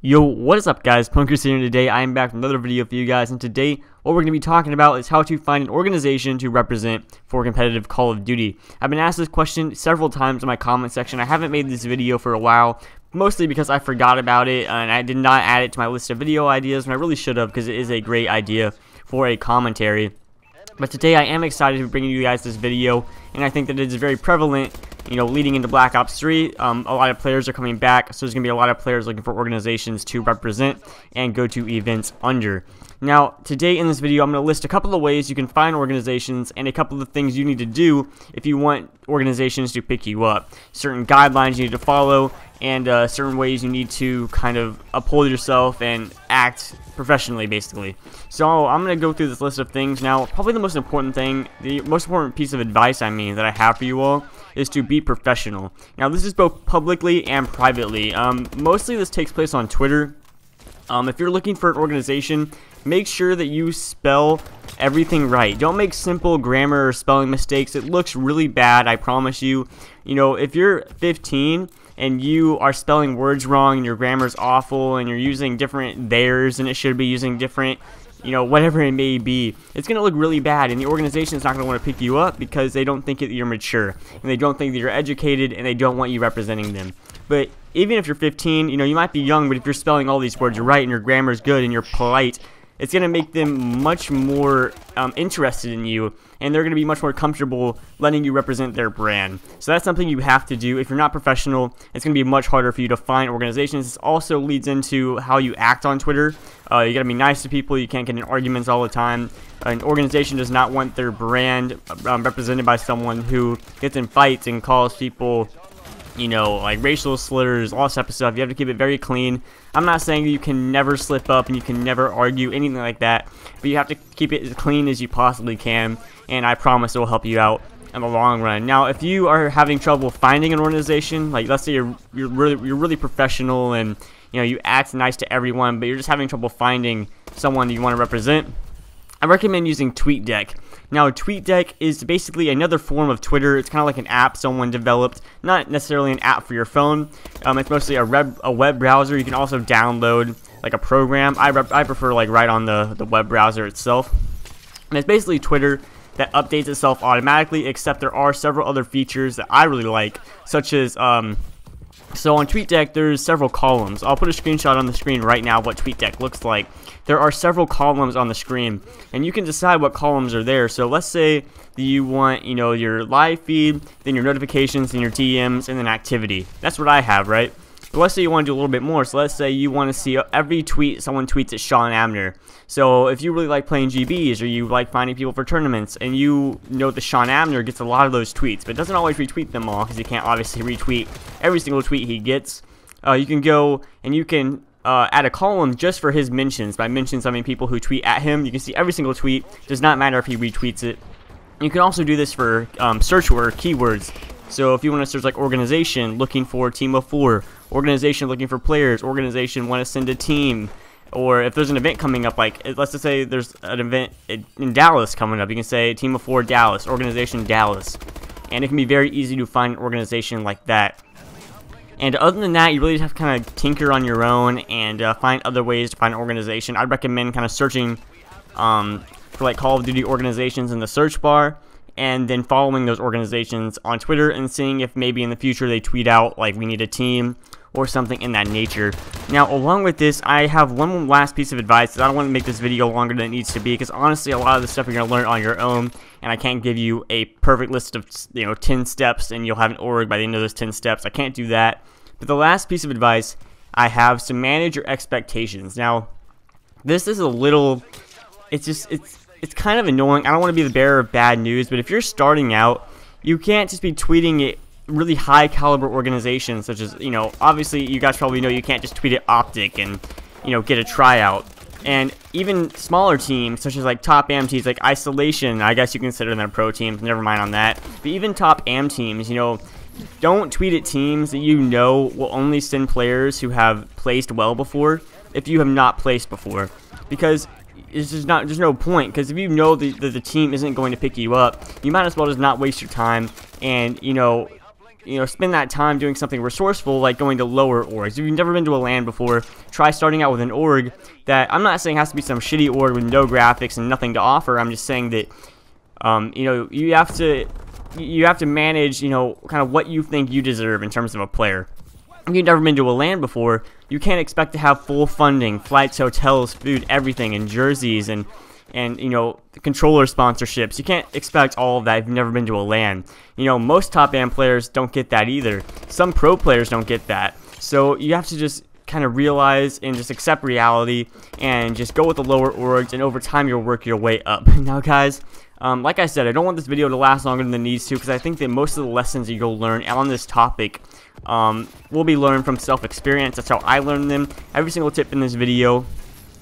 Yo, what is up guys, Punkerzz here, and today I am back with another video for you guys, and today what we're going to be talking about is how to find an organization to represent for competitive Call of Duty. I've been asked this question several times in my comment section. I haven't made this video for a while, mostly because I forgot about it, and I did not add it to my list of video ideas, and I really should have, because it is a great idea for a commentary. But today I am excited to bring you guys this video, and I think that it is very prevalent, you know, leading into Black Ops 3. A lot of players are coming back, so there's going to be a lot of players looking for organizations to represent and go to events under. Now, today in this video, I'm going to list a couple of ways you can find organizations and a couple of things you need to do if you want organizations to pick you up. Certain guidelines you need to follow, and certain ways you need to kind of uphold yourself and act professionally, basically. So I'm going to go through this list of things. Now, probably the most important thing, the most important piece of advice, that I have for you all, is to be professional. Now, this is both publicly and privately. Mostly this takes place on Twitter. If you're looking for an organization, make sure that you spell everything right. Don't make simple grammar or spelling mistakes. It looks really bad, I promise you. You know, if you're 15 and you are spelling words wrong and your grammar's awful and you're using different theirs and it should be using different, you know, whatever it may be, it's going to look really bad, and the organization is not going to want to pick you up because they don't think that you're mature, and they don't think that you're educated, and they don't want you representing them. But even if you're 15, you know, you might be young, but if you're spelling all these words right and your grammar is good and you're polite, it's going to make them much more interested in you, and they're going to be much more comfortable letting you represent their brand. So that's something you have to do. If you're not professional, it's going to be much harder for you to find organizations. This also leads into how you act on Twitter. You got to be nice to people. You can't get in arguments all the time. An organization does not want their brand represented by someone who gets in fights and calls people, you know, like racial slurs, all this type of stuff. You have to keep it very clean. I'm not saying that you can never slip up and you can never argue, anything like that, but you have to keep it as clean as you possibly can, and I promise it will help you out in the long run. Now, if you are having trouble finding an organization, like let's say you're really professional and you know you act nice to everyone, but you're just having trouble finding someone that you want to represent, I recommend using TweetDeck. Now, TweetDeck is basically another form of Twitter. It's kind of like an app someone developed, not necessarily an app for your phone. It's mostly a web browser. You can also download like a program. I prefer like right on the web browser itself. And it's basically Twitter that updates itself automatically, except there are several other features that I really like, such as so on TweetDeck, there's several columns. I'll put a screenshot on the screen right now of what TweetDeck looks like. There are several columns on the screen, and you can decide what columns are there. So let's say that you want, you know, your live feed, then your notifications, then your DMs, and then activity. That's what I have, right? But let's say you want to do a little bit more. So let's say you want to see every tweet someone tweets at Sean Abner. So if you really like playing GBs, or you like finding people for tournaments, and you know that Sean Abner gets a lot of those tweets, but doesn't always retweet them all because he can't obviously retweet every single tweet he gets, you can go and you can add a column just for his mentions. By mentions, I mean people who tweet at him. You can see every single tweet. Does not matter if he retweets it. You can also do this for search word keywords. So if you want to search like organization looking for team of 4, organization looking for players, organization want to send a team, or if there's an event coming up, like let's just say there's an event in Dallas coming up, you can say team of 4 Dallas, organization Dallas, and it can be very easy to find an organization like that. And other than that, you really just have to kind of tinker on your own and find other ways to find an organization. I'd recommend kind of searching for like Call of Duty organizations in the search bar, and then following those organizations on Twitter and seeing if maybe in the future they tweet out like we need a team or something in that nature. Now, along with this, I have one last piece of advice. I don't want to make this video longer than it needs to be, because honestly, a lot of the stuff you're going to learn on your own, and I can't give you a perfect list of, you know, 10 steps and you'll have an org by the end of those 10 steps. I can't do that. But the last piece of advice I have is to manage your expectations. Now, this is a little, it's kind of annoying. I don't want to be the bearer of bad news, but if you're starting out, you can't just be tweeting it really high caliber organizations, such as, you know, obviously you guys probably know you can't just tweet at Optic and, you know, get a tryout. And even smaller teams, such as like top AM teams like Isolation, I guess you consider them pro teams, never mind on that. But even top AM teams, you know, don't tweet at teams that you know will only send players who have placed well before if you have not placed before, because it's just not, there's no point, because if you know that the team isn't going to pick you up, you might as well just not waste your time and, you know, spend that time doing something resourceful, like going to lower orgs. If you've never been to a LAN before, try starting out with an org that, I'm not saying has to be some shitty org with no graphics and nothing to offer. I'm just saying that you have to manage, kind of what you think you deserve in terms of a player. If you've never been to a LAN before, you can't expect to have full funding, flights, hotels, food, everything, and jerseys, and controller sponsorships. You can't expect all of that if you've never been to a LAN. Most top band players don't get that either. Some pro players don't get that. So you have to just kind of realize and just accept reality and just go with the lower orgs, and over time you'll work your way up. Now guys, like I said, I don't want this video to last longer than it needs to, because I think that most of the lessons that you'll learn on this topic will be learned from self-experience. That's how I learned them. Every single tip in this video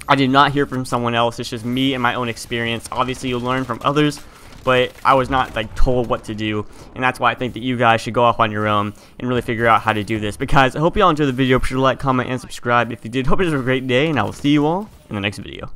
I did not hear from someone else. It's just me and my own experience. Obviously you'll learn from others, but I was not told what to do, and that's why I think that you guys should go off on your own and really figure out how to do this. But guys, I hope you all enjoyed the video. Be sure to like, comment, and subscribe if you did. Hope you have a great day, and I will see you all in the next video.